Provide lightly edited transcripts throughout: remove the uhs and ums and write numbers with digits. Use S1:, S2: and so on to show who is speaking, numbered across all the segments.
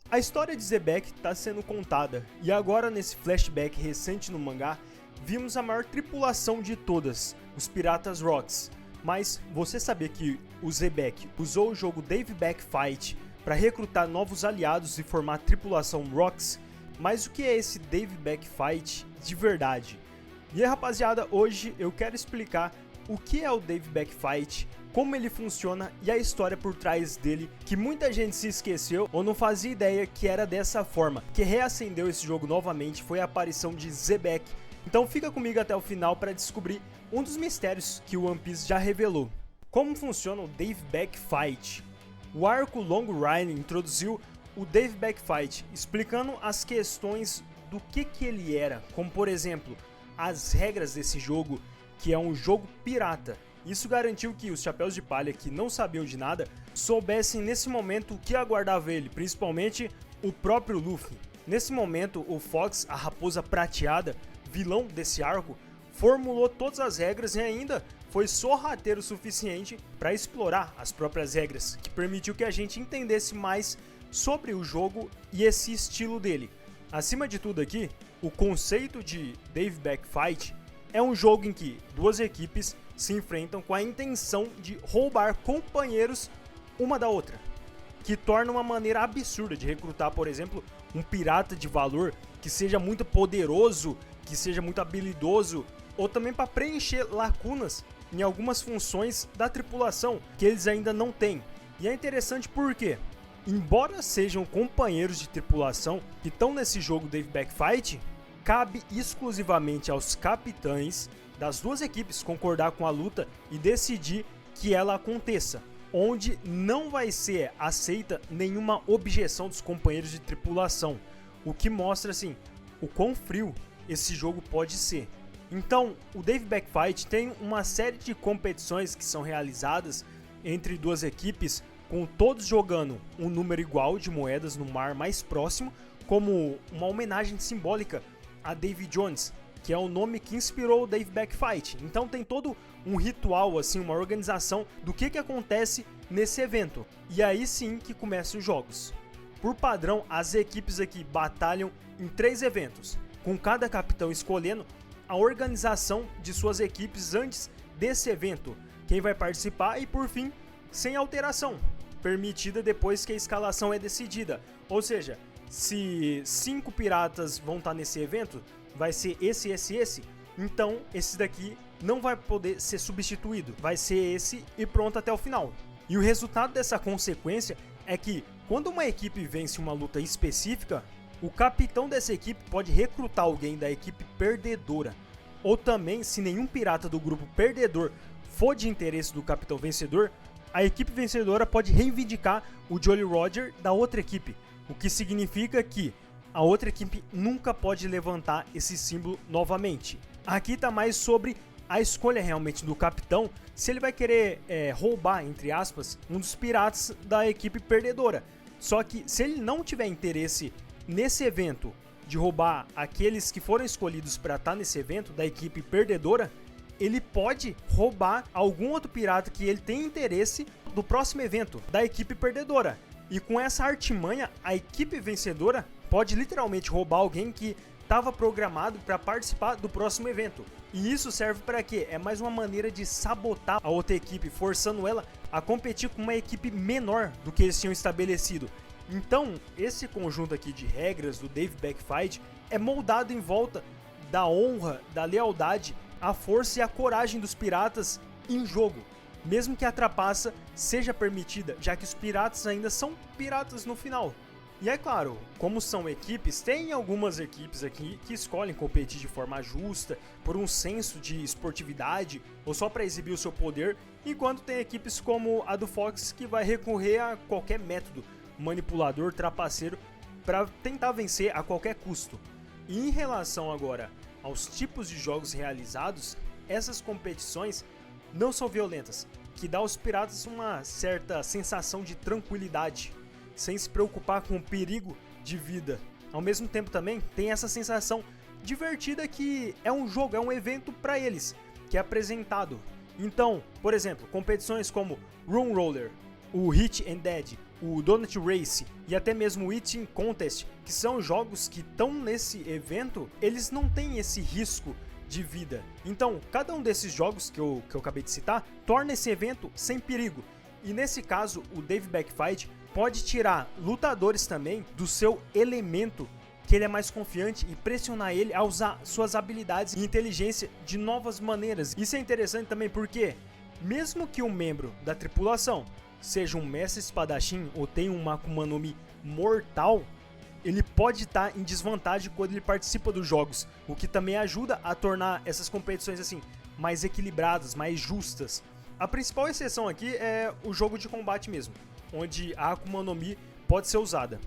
S1: A história de Zebek está sendo contada, e agora nesse flashback recente no mangá, vimos a maior tripulação de todas, os Piratas Rocks. Mas você sabia que o Zebek usou o jogo Dave Back Fight para recrutar novos aliados e formar a tripulação Rocks? Mas o que é esse Dave Back Fight de verdade? E aí, rapaziada, hoje eu quero explicar o que é o Dave Back Fight, como ele funciona e a história por trás dele, que muita gente se esqueceu ou não fazia ideia que era dessa forma. Que reacendeu esse jogo novamente foi a aparição de Zebek. Então fica comigo até o final para descobrir um dos mistérios que o One Piece já revelou. Como funciona o Dave Back Fight? O arco Long Ride introduziu o Dave Back Fight, explicando as questões do que ele era, como por exemplo, as regras desse jogo, que é um jogo pirata. Isso garantiu que os Chapéus de Palha, que não sabiam de nada, soubessem nesse momento o que aguardava ele, principalmente o próprio Luffy. Nesse momento, o Fox, a Raposa Prateada, vilão desse arco, formulou todas as regras e ainda foi sorrateiro o suficiente para explorar as próprias regras, que permitiu que a gente entendesse mais sobre o jogo e esse estilo dele. Acima de tudo aqui, o conceito de Dave Back Fight é um jogo em que duas equipes se enfrentam com a intenção de roubar companheiros uma da outra, que torna uma maneira absurda de recrutar, por exemplo, um pirata de valor que seja muito poderoso, que seja muito habilidoso, ou também para preencher lacunas em algumas funções da tripulação que eles ainda não têm. E é interessante porque, embora sejam companheiros de tripulação que estão nesse jogo Dave Back Fight, cabe exclusivamente aos capitães das duas equipes concordar com a luta e decidir que ela aconteça, onde não vai ser aceita nenhuma objeção dos companheiros de tripulação, o que mostra assim o quão frio esse jogo pode ser. Então, o Dave Back Fight tem uma série de competições que são realizadas entre duas equipes, com todos jogando um número igual de moedas no mar mais próximo, como uma homenagem simbólica a Davy Jones, que é o nome que inspirou o Dave Back Fight. Então tem todo um ritual, assim, uma organização do que acontece nesse evento. E aí sim que começam os jogos. Por padrão, as equipes aqui batalham em 3 eventos, com cada capitão escolhendo a organização de suas equipes antes desse evento, quem vai participar e por fim, sem alteração, permitida depois que a escalação é decidida. Ou seja, se 5 piratas vão estar nesse evento, vai ser esse, então esse daqui não vai poder ser substituído, vai ser esse e pronto até o final. E o resultado dessa consequência é que quando uma equipe vence uma luta específica, o capitão dessa equipe pode recrutar alguém da equipe perdedora. Ou também, se nenhum pirata do grupo perdedor for de interesse do capitão vencedor, a equipe vencedora pode reivindicar o Jolly Roger da outra equipe, o que significa que a outra equipe nunca pode levantar esse símbolo novamente. Aqui está mais sobre a escolha realmente do capitão, se ele vai querer roubar, entre aspas, um dos piratas da equipe perdedora. Só que se ele não tiver interesse nesse evento de roubar aqueles que foram escolhidos para estar nesse evento da equipe perdedora, ele pode roubar algum outro pirata que ele tem interesse do próximo evento da equipe perdedora. E com essa artimanha, a equipe vencedora pode literalmente roubar alguém que estava programado para participar do próximo evento. E isso serve para quê? É mais uma maneira de sabotar a outra equipe, forçando ela a competir com uma equipe menor do que eles tinham estabelecido. Então, esse conjunto aqui de regras do Dave Back Fight é moldado em volta da honra, da lealdade, a força e a coragem dos piratas em jogo, mesmo que a trapaça seja permitida, já que os piratas ainda são piratas no final. E é claro, como são equipes, tem algumas equipes aqui que escolhem competir de forma justa, por um senso de esportividade ou só para exibir o seu poder, enquanto tem equipes como a do Fox que vai recorrer a qualquer método manipulador, trapaceiro, para tentar vencer a qualquer custo. E em relação agora aos tipos de jogos realizados, essas competições não são violentas, que dá aos piratas uma certa sensação de tranquilidade, sem se preocupar com o perigo de vida. Ao mesmo tempo também tem essa sensação divertida que é um jogo, é um evento para eles, que é apresentado. Então, por exemplo, competições como Room Roller, o Hit and Dead, o Donut Race e até mesmo o Eating Contest, que são jogos que estão nesse evento, eles não têm esse risco de vida. Então, cada um desses jogos que eu acabei de citar torna esse evento sem perigo. E nesse caso, o Dave Backfight pode tirar lutadores também do seu elemento, que ele é mais confiante, e pressionar ele a usar suas habilidades e inteligência de novas maneiras. Isso é interessante também porque, mesmo que um membro da tripulação seja um mestre espadachim ou tenha uma Akuma no Mi mortal, ele pode estar em desvantagem quando ele participa dos jogos, o que também ajuda a tornar essas competições assim mais equilibradas, mais justas. A principal exceção aqui é o jogo de combate mesmo, onde a Akuma no Mi pode ser usada.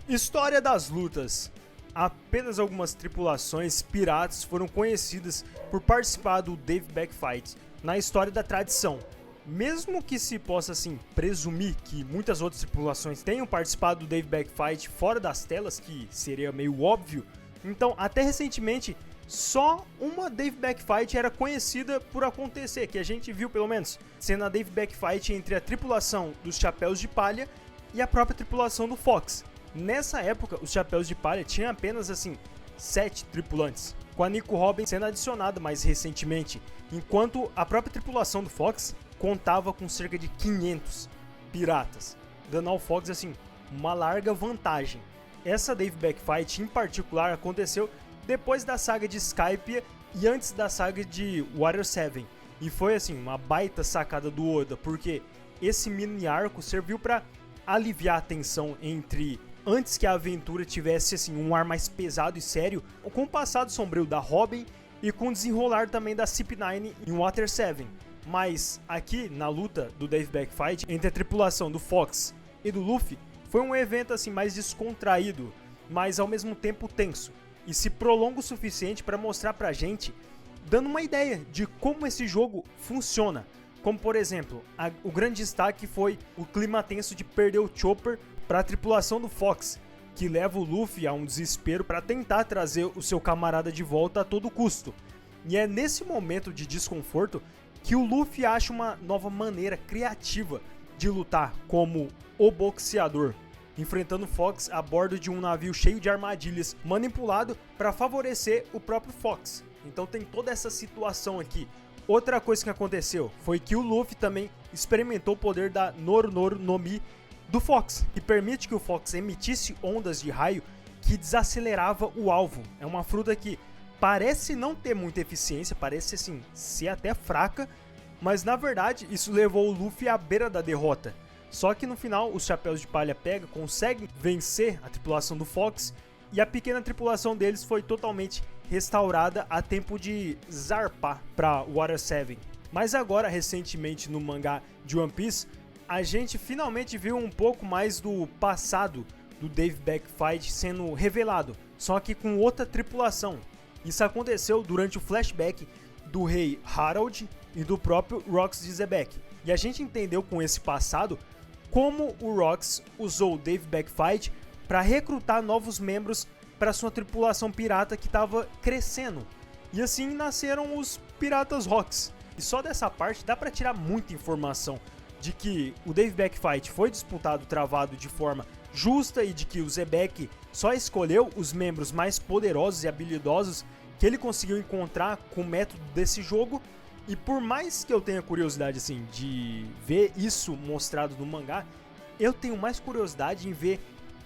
S1: História das lutas. Apenas algumas tripulações piratas foram conhecidas por participar do Dave Backfight na história da tradição. Mesmo que se possa assim presumir que muitas outras tripulações tenham participado do Dave Backfight fora das telas, que seria meio óbvio, então até recentemente só uma Dave Backfight era conhecida por acontecer, que a gente viu pelo menos, sendo a Dave Backfight entre a tripulação dos Chapéus de Palha e a própria tripulação do Fox. Nessa época, os Chapéus de Palha tinham apenas assim 7 tripulantes, com a Nico Robin sendo adicionada mais recentemente, enquanto a própria tripulação do Fox contava com cerca de 500 piratas, dando ao Fox assim uma larga vantagem. Essa Dave Backfight em particular aconteceu depois da saga de Skypiea e antes da saga de Warrior 7, e foi assim uma baita sacada do Oda, porque esse mini arco serviu para aliviar a tensão entre antes que a aventura tivesse assim um ar mais pesado e sério, com o passado sombrio da Robin e com o desenrolar também da CP9 em Water 7. Mas aqui na luta do Dave Backfight entre a tripulação do Fox e do Luffy foi um evento assim mais descontraído, mas ao mesmo tempo tenso, e se prolonga o suficiente para mostrar pra gente, dando uma ideia de como esse jogo funciona. Como por exemplo, o grande destaque foi o clima tenso de perder o Chopper para a tripulação do Fox, que leva o Luffy a um desespero para tentar trazer o seu camarada de volta a todo custo. E é nesse momento de desconforto que o Luffy acha uma nova maneira criativa de lutar como o boxeador, enfrentando Fox a bordo de um navio cheio de armadilhas, manipulado para favorecer o próprio Fox. Então tem toda essa situação aqui. Outra coisa que aconteceu foi que o Luffy também experimentou o poder da Noru Noru no Mi do Fox, que permite que o Fox emitisse ondas de raio que desacelerava o alvo. É uma fruta que parece não ter muita eficiência, parece assim ser até fraca, mas na verdade isso levou o Luffy à beira da derrota. Só que no final os Chapéus de Palha conseguem vencer a tripulação do Fox, e a pequena tripulação deles foi totalmente restaurada a tempo de zarpar para Water 7. Mas agora, recentemente no mangá de One Piece, a gente finalmente viu um pouco mais do passado do Dave Backfight sendo revelado, só que com outra tripulação. Isso aconteceu durante o flashback do rei Harold e do próprio Rox de Zebek. E a gente entendeu com esse passado como o Rox usou o Dave Backfight para recrutar novos membros para sua tripulação pirata que estava crescendo. E assim nasceram os Piratas Rocks. E só dessa parte dá para tirar muita informação de que o Dave Backfight foi disputado, travado de forma justa, e de que o Zebek só escolheu os membros mais poderosos e habilidosos que ele conseguiu encontrar com o método desse jogo. E por mais que eu tenha curiosidade assim de ver isso mostrado no mangá, eu tenho mais curiosidade em ver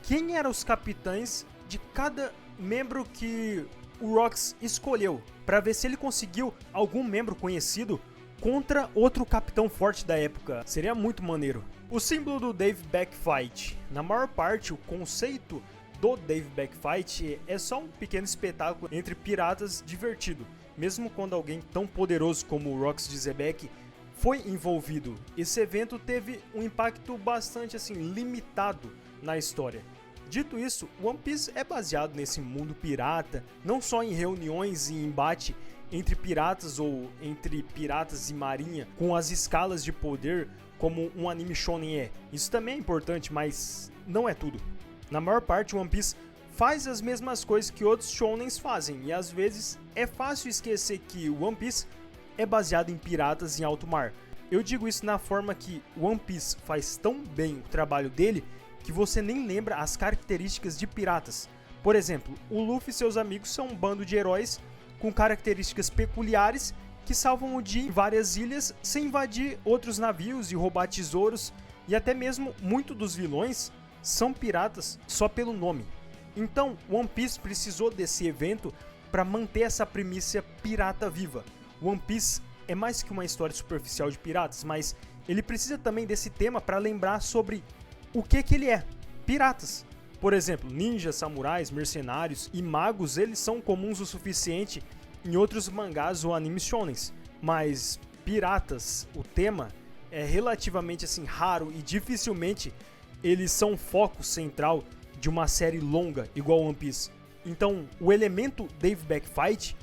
S1: quem eram os capitães de cada membro que o Rox escolheu, para ver se ele conseguiu algum membro conhecido contra outro capitão forte da época. Seria muito maneiro. O símbolo do Dave Backfight. Na maior parte, o conceito do Dave Backfight é só um pequeno espetáculo entre piratas divertido. Mesmo quando alguém tão poderoso como o Rox de Zebek foi envolvido, esse evento teve um impacto bastante assim limitado na história. Dito isso, One Piece é baseado nesse mundo pirata, não só em reuniões e embate entre piratas ou entre piratas e marinha, com as escalas de poder como um anime shonen é. Isso também é importante, mas não é tudo. Na maior parte, One Piece faz as mesmas coisas que outros shonens fazem, e às vezes é fácil esquecer que One Piece é baseado em piratas em alto mar. Eu digo isso na forma que One Piece faz tão bem o trabalho dele que você nem lembra as características de piratas. Por exemplo, o Luffy e seus amigos são um bando de heróis com características peculiares que salvam o dia em várias ilhas sem invadir outros navios e roubar tesouros, e até mesmo muitos dos vilões são piratas só pelo nome. Então, One Piece precisou desse evento para manter essa premissa pirata viva. One Piece é mais que uma história superficial de piratas, mas ele precisa também desse tema para lembrar sobre o que ele é: piratas. Por exemplo, ninjas, samurais, mercenários e magos, eles são comuns o suficiente em outros mangás ou animes shonens, mas piratas, o tema, é relativamente assim raro e dificilmente eles são o foco central de uma série longa igual One Piece. Então, o elemento Dave Back Fight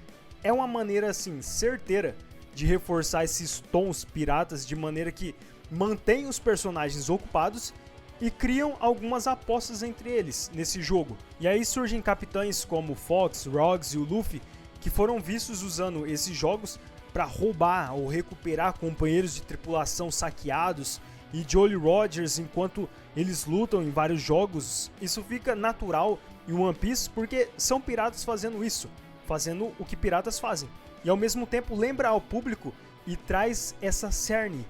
S1: é uma maneira assim certeira de reforçar esses tons piratas de maneira que mantém os personagens ocupados e criam algumas apostas entre eles nesse jogo. E aí surgem capitães como Fox, Roggs e o Luffy, que foram vistos usando esses jogos para roubar ou recuperar companheiros de tripulação saqueados, e Jolly Rogers enquanto eles lutam em vários jogos. Isso fica natural em One Piece porque são piratas fazendo isso, fazendo o que piratas fazem. E ao mesmo tempo lembra ao público e traz essa cerne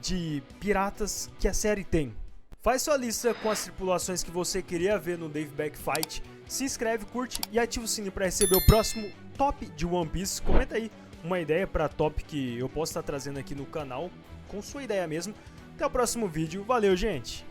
S1: de piratas que a série tem. Faz sua lista com as tripulações que você queria ver no Dave Back Fight, se inscreve, curte e ativa o sininho para receber o próximo top de One Piece. Comenta aí uma ideia para top que eu posso estar trazendo aqui no canal, com sua ideia mesmo. Até o próximo vídeo, valeu gente!